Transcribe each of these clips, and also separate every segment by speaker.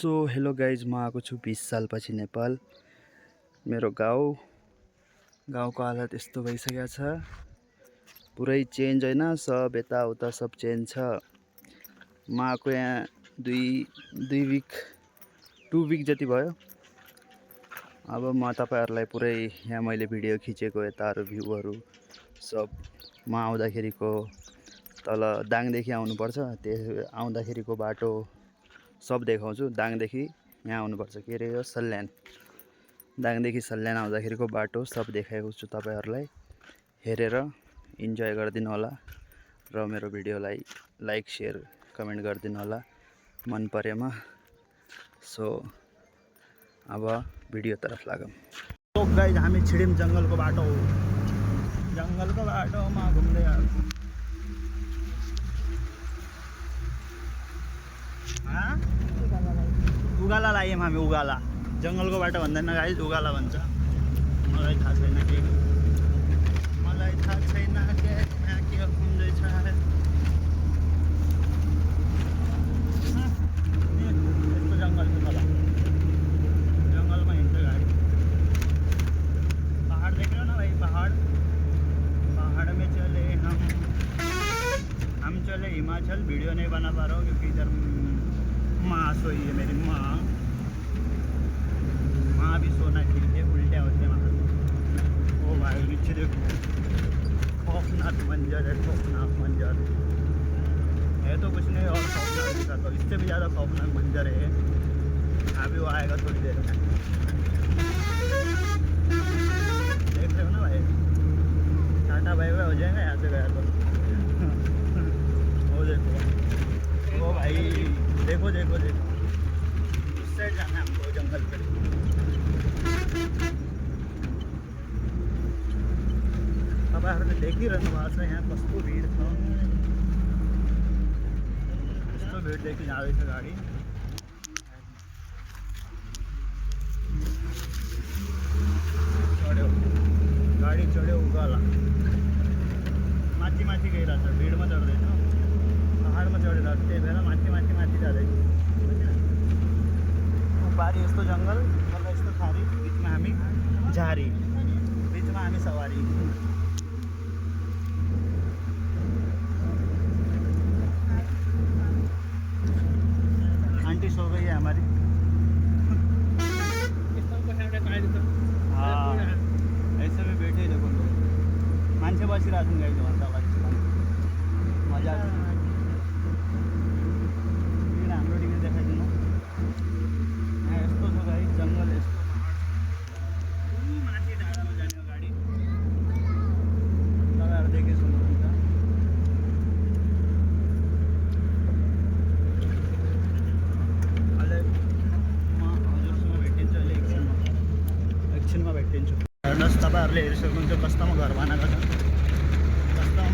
Speaker 1: So hello guys, म आएको छु 20 सालपछि नेपाल। मेरो गाउँको हालत यस्तो भइसकेको छ, पुरै चेन्ज होइन, सब यताउता सब चेन्ज छ। म आएको यहाँ 2 विक जति भयो। अब म तपाईहरुलाई पुरै यहाँ मैले भिडियो खिचेको यताहरु भ्यूहरु सब म आउँदाखेरिको तल दाङदेखि आउनुपर्छ, त्यो आउँदाखेरिको बाटो सब देखाउँछु। दाङदेखि यहाँ आउनुपर्छ, के रे यो सल्यान, दाङदेखि सल्यान आउँदाखेरिको बाटो सब देखाएको छु तपाईहरुलाई। हेरेर इन्जोय गरिदिनु होला र मेरो भिडियोलाई लाइक शेयर कमेन्ट गरिदिनु होला मन परेमा। सो अब भिडियो तरफ लागौँ। तो गाइज हामी छिडिम जंगलको बाटोमा घुम्दै आएको। उगाला लाग्यौँ हामी, उगाला। जंगलको बाटो भन्दैन गाइज, उगाला भन्छ। मलाई थाहा छैन के हुँदैछ। यस्तो जंगल छ तल, जंगलमा हिँड्छ गाडी। पहाड़ देख रहे हो ना भाई, पहाड़ में चले हम चले हिमाचल। वीडियो नहीं बना पा रहा हूँ क्योंकि इधर माँ सोई है, मेरी माँ भी सोना ठीक है, उल्टे होते वहाँ। ओ भाई नीचे देखो, खौफनाक मंजर है, खौफनाक मंजर है। तो कुछ नहीं और खौफनाक दिखा, तो इससे भी ज़्यादा खौफनाक मंजर है। अभी वो आएगा थोड़ी देर में, देख रहे हो ना भाई। टाटा बाय बाय हो जाएगा यहाँ से गया तो। वो देखो, वो भाई देखो, उस साइड जाना है हमको, जंगल पे। तपाईँहरूले देखिरहनु भएको छ यहाँ कस्तो भिड छ, कस्तो भिडदेखि जाँदैछ गाडी। गाडी चढ्यो उकाला, माथि गइरहेछ, भिडमा चढ्दैछ, पहाडमा चढेर त्यही भएर माथि जाँदैछ। बारी यस्तो जंगल, तल यस्तो खारी, बिचमा हामी झारी, बिचमा हामी सवारी। आंटी सो गई है हमारी। हाँ, ऐसे में बैठे देखो लोग, मान्छे बसिरहेको गाइज भन्छ होला, मजा आउँछ। हाम्रो टिभी देखाइदिनु। यहाँ यस्तो छ गाइज जंगल, यस्तो माथि डाँडामा जाने गाडी तपाईँहरू देखि सुन्नुहुन्छ। अहिले म हजुरसँग भेटिन्छु, अहिले एकछिनमा भेटिन्छु। हेर्नुहोस्, तपाईँहरूले हेरिसक्नुहुन्छ कस्तोमा घर बनाएको छ, कस्तोमा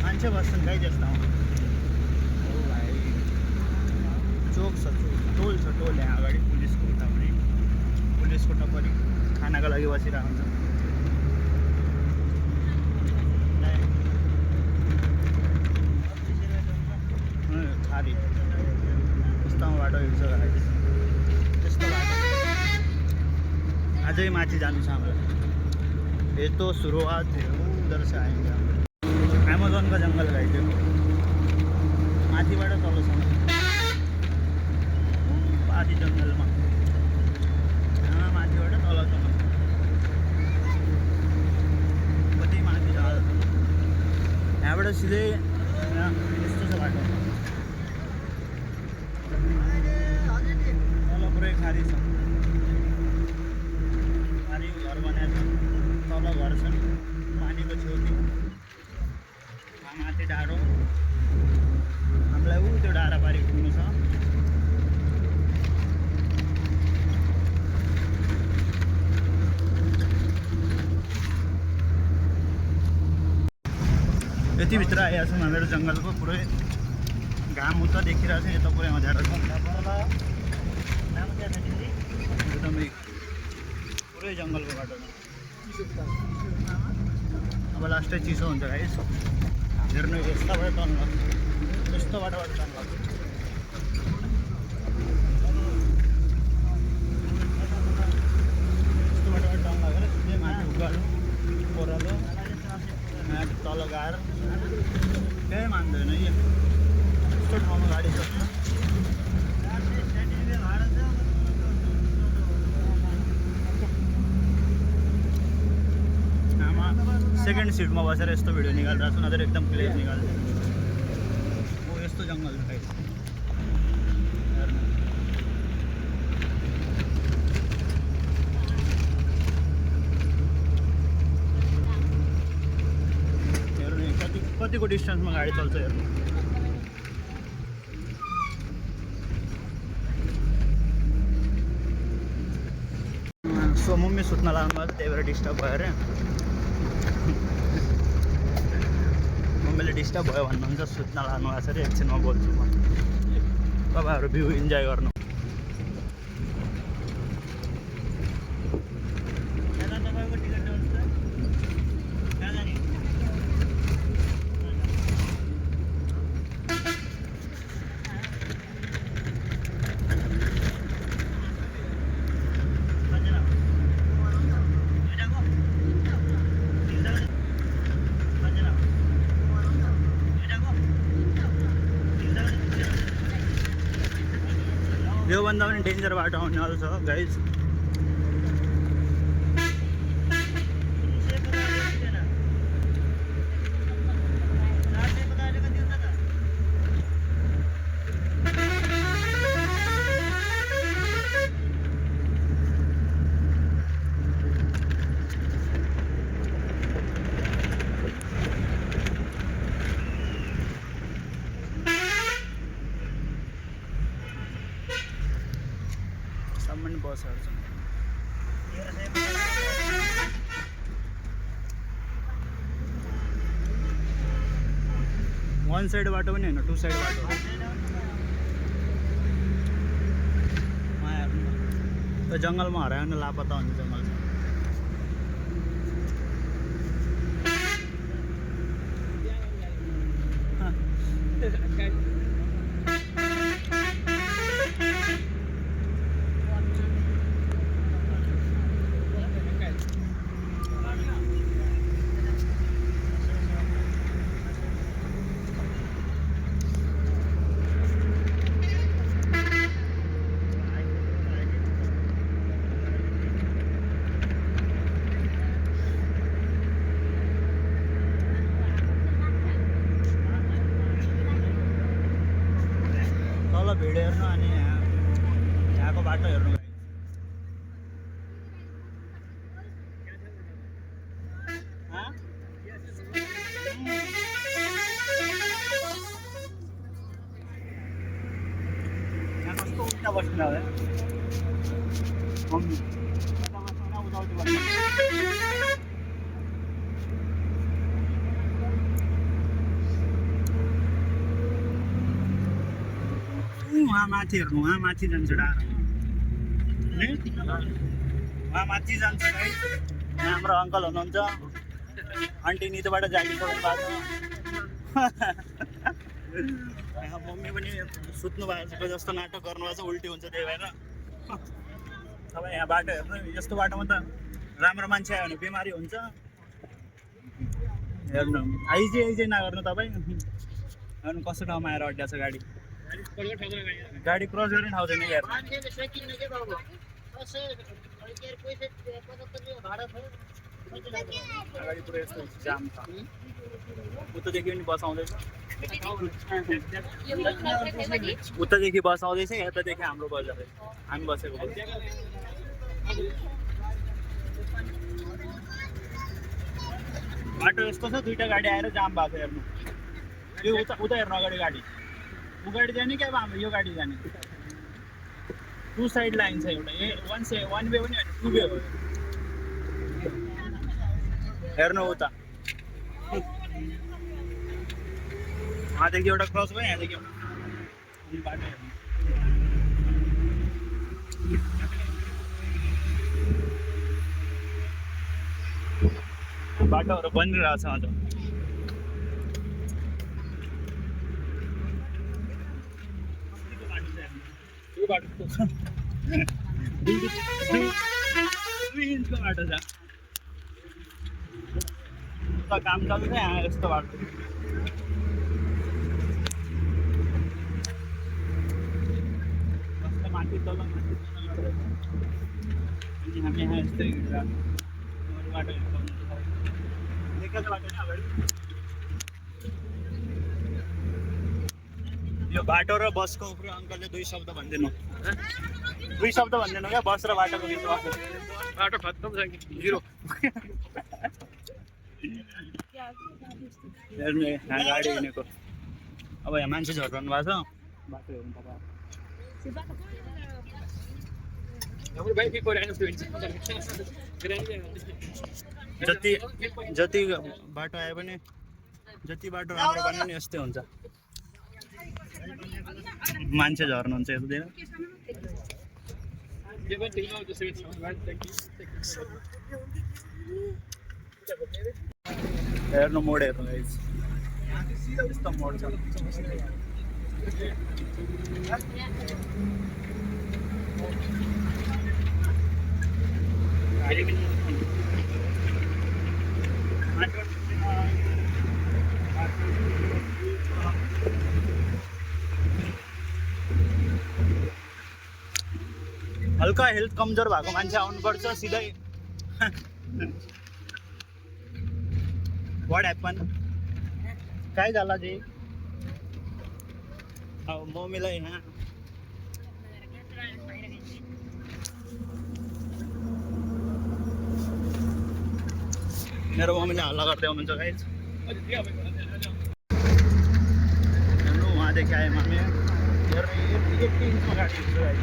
Speaker 1: मान्छे बस्छन् गाइज यस्तोमा। ओ भाइ चोक छ, टोल छ, टोल यहाँ अगाडि पुलिसको उतापट्टि, पुलिसको टप्परी खानाको लागि बसिरहेको हुन्छ। खारी यस्तोमा बाटो हिँड्छ गाइज, त्यस्तो बाटो। अझै माथि जानु छ हामीलाई। ये तो शुरुआत है, उधर से आएंगे हम। अमेजन का जंगल गाइज, माथिबाट तलसम्म पारी जंगलमा, यहाँ माथिबाट तलसम्म कति माथि जाँदा यहाँबाट सिधै यस्तो छ बाटो। तल पुरै खारी छ, खारी घर बनाएको छ, तल घर छन्, पानीको छेउती, माथि डाँडो। हामीलाई त्यो डाँडा पारी घुम्नु छ। यति भित्र आइरहेको छौँ हामीहरू जङ्गलको। पुरै घाम उता देखिरहेको छ, यता पुरै अँध्यारो छ एकदमै, पुरै जङ्गलको बाटो छ। अब लास्टै चिसो हुन्छ गाइस, हेर्नु यस्तोबाट टर्न, यस्तो बाटोबाट टर्न लाग्छ। सेकेन्ड सिटमा बसेर यस्तो भिडियो निकालिरहेको छु, नत्र एकदम क्लियर निकाल्छ। ओ यस्तो जङ्गल छ गाइस, हेर्नु कतिको डिस्टेन्समा गाडी चल्छ हेर्नु। सो मम्मी सुत्न लाग्नु भएको, त्यही भएर डिस्टर्ब भयो अरे। मम्मीले डिस्टर्ब भयो भन्नुहुन्छ, सुत्न लाग्नु भएको छ अरे। एकछिनमा बोल्छु म, तपाईँहरू भ्यू इन्जोय गर्नु। योभन्दा पनि डेन्जर बाटो आउने वाला छ गाइज। सम्म बसहरू छ। वान साइड बाटो पनि होइन, टु साइड बाटो। त्यो जङ्गलमा हरायो भने लापत्ता हुन्छ जङ्गल छ। तल भिड हेर्नु अनि यहाँको बाटो हेर्नु। यहाँ कस्तो उल्टा बस्नु होला मम्मी, उताउति बस्नु। वहाँ माथि हेर्नु, वहाँ माथि जान्छ डाँडा, वहाँ माथि जान्छ है। यहाँ हाम्रो अङ्कल हुनुहुन्छ, आन्टी नितोबाट जागिसक्नु भएको छ। यहाँ मम्मी पनि सुत्नु भएको छ, जस्तो नाटक गर्नुभएको छ, उल्टी हुन्छ त्यही भएर। तपाईँ यहाँ बाटो हेर्नु, यस्तो बाटोमा त राम्रो मान्छे आयो भने बिमारी हुन्छ। हेर्नु आइजे आइजे नगर्नु तपाईँ। हेर्नु कस्तो ठाउँमा आएर अड्डा छ गाडी, गाडी क्रस गर्ने ठाउँ छैन यार। अगाडि पुरै यस्तो जाम छ, उतादेखि पनि बस आउँदैछ, उतादेखि बस आउँदैछ, यतादेखि हाम्रो बजार हामी बसेको बस। बाटो यस्तो छ, दुईवटा गाडी आएर जाम भएको छ हेर्नु। यो उता हेर्नु अगाडि गाडी, ऊ गाडी जाने कि अब हाम्रो यो गाडी जाने। टु साइड लाइन छ एउटा, वान वे पनि होइन, टु वे हो। हेर्नु उता वहाँदेखि एउटा क्रस भयो, यहाँदेखि एउटा बाटो हेर्नु। बाटोहरू बनिरहेको छ अझ। बाटो 2 इन्चको बाटो छ, उता काम चल्छ यहाँ यस्तो बाटो। कस्तो माथि तल अनि हामी यहाँ यस्तै बाटो यो बाटो र बसको उपरि अङ्कलले दुई शब्द भनिदिनु क्या बस र बाटोको बिचमा
Speaker 2: बाटो खत्तम छ कि जिरो
Speaker 1: हेर्नु यहाँ गाडी हिँडेको अब यहाँ मान्छे झर्नु भएको छ बाटो हेर्नु तपाईँ जति जति बाटो आए पनि जति बाटो राम्रो बन्यो नि यस्तै हुन्छ मान्छे झर्नुहुन्छ यतातिर हेर्नु मोड हेर्नु गाइस यस्तो मोड छ हल्का हेल्थ कमजोर भएको मान्छे आउनुपर्छ सिधै व्हाट हैपन काय झाला जी मम्मीलाई यहाँ मेरो मम्मीले हल्ला गर्दै हुनुहुन्छ गाइस हेर्नु उहाँदेखि आएँ मम्मी हेर्नु 80 इन्चमा गाडी हुन्छ गाइस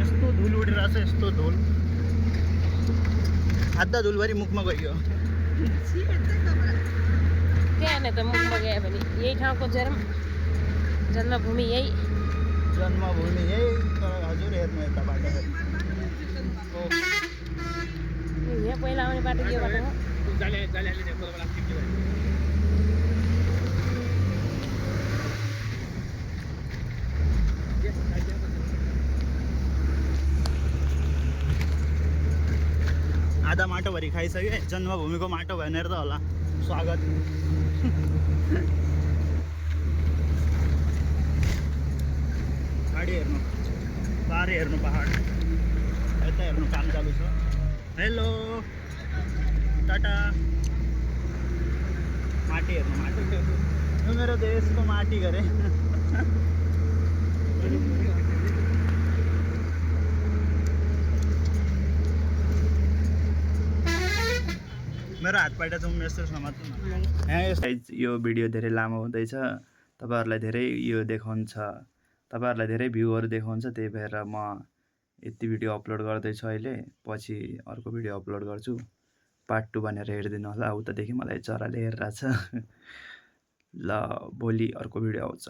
Speaker 1: यस्तो धुल उडिरहेछ यस्तो धुल आधा धुलभरि मुखमा गयो
Speaker 3: क्या नहीं तो मुखमा गयो भने यही ठाउँको जन्मभूमि यही
Speaker 1: तर हजुर हेर्नु यता बाटो
Speaker 3: यहाँ पहिला आउने बाटो यो बाटो हो
Speaker 1: आधा माटोभरि खाइसक्यो जन्मभूमिको माटो भनेर त होला स्वागत गाडी हेर्नु पारे हेर्नु पहाड यता हेर्नु काम चालु छ हेलो टाटा माटी हेर्नु माटी यो मेरो देशको माटी गरे मेरो हातपाइटा चाहिँ यस्तो समात्नु न यो भिडियो धेरै लामो हुँदैछ तपाईँहरूलाई धेरै यो देखाउँछ तपाईँहरूलाई धेरै भ्यूहरू देखाउँछ त्यही भएर म यति भिडियो अपलोड गर्दैछु अहिले पछि अर्को भिडियो अपलोड गर्छु पार्ट 2 भनेर हेरिदिनु होला उतादेखि मलाई चराले हेरिरहेछ ल भोलि अर्को भिडियो आउँछ